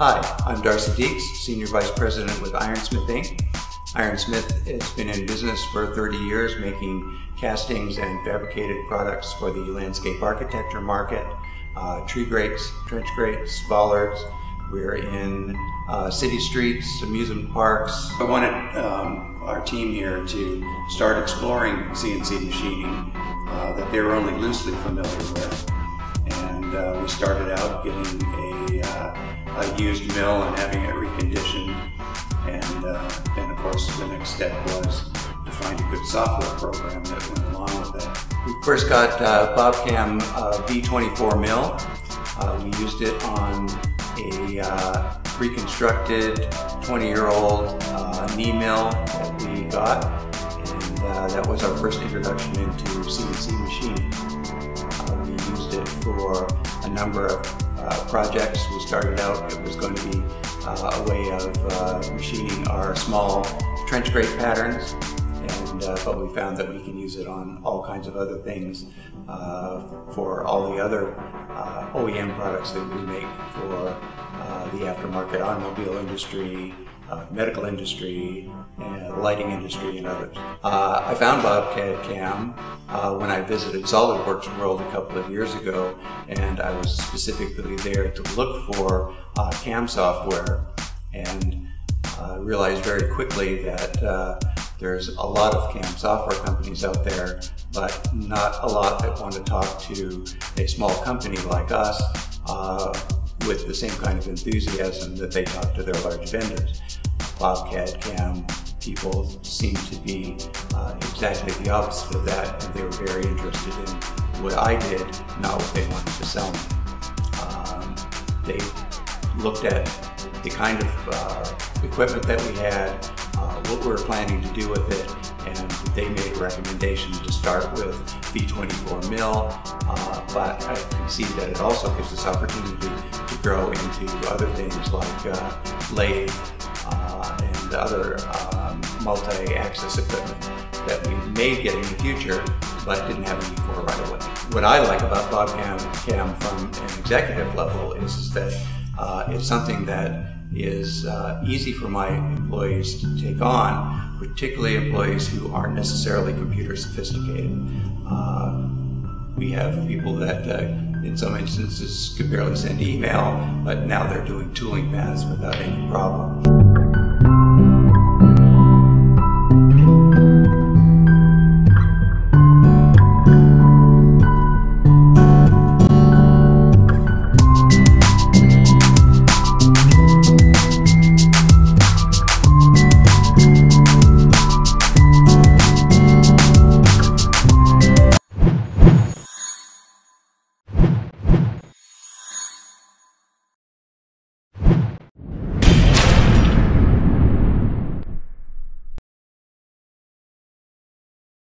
Hi, I'm Darcy Deeks, Senior Vice President with Ironsmith Inc. Ironsmith has been in business for 30 years making castings and fabricated products for the landscape architecture market, tree grates, trench grates, bollards. We're in city streets, amusement parks. I wanted our team here to start exploring CNC machining that they were only loosely familiar with. And we started out getting a used mill and having it reconditioned. And then of course the next step was to find a good software program that went along with that. We first got BobCAM V24 mill. We used it on a reconstructed 20-year-old knee mill that we got, and that was our first introduction into CNC machining. We used it for a number of projects. We started out, it was going to be a way of machining our small trench grate patterns, but we found that we can use it on all kinds of other things for all the other OEM products that we make for the aftermarket automobile industry, medical industry, lighting industry, and others. I found BobCAD-CAM when I visited SolidWorks World a couple of years ago, and I was specifically there to look for CAM software, and realized very quickly that there's a lot of CAM software companies out there, but not a lot that want to talk to a small company like us with the same kind of enthusiasm that they talk to their large vendors. BobCAD-CAM people seem to be exactly the opposite of that, and they were very interested in what I did, not what they wanted to sell me. They looked at the kind of equipment that we had, what we were planning to do with it, and they made a recommendation to start with V24 mill, but I can see that it also gives us opportunity to grow into other things like lathe and other multi-axis equipment that we may get in the future, but didn't have a need for right away. What I like about BobCAM from an executive level is that it's something that is easy for my employees to take on, particularly employees who aren't necessarily computer sophisticated. We have people that in some instances could barely send email, but now they're doing tooling paths without any problem.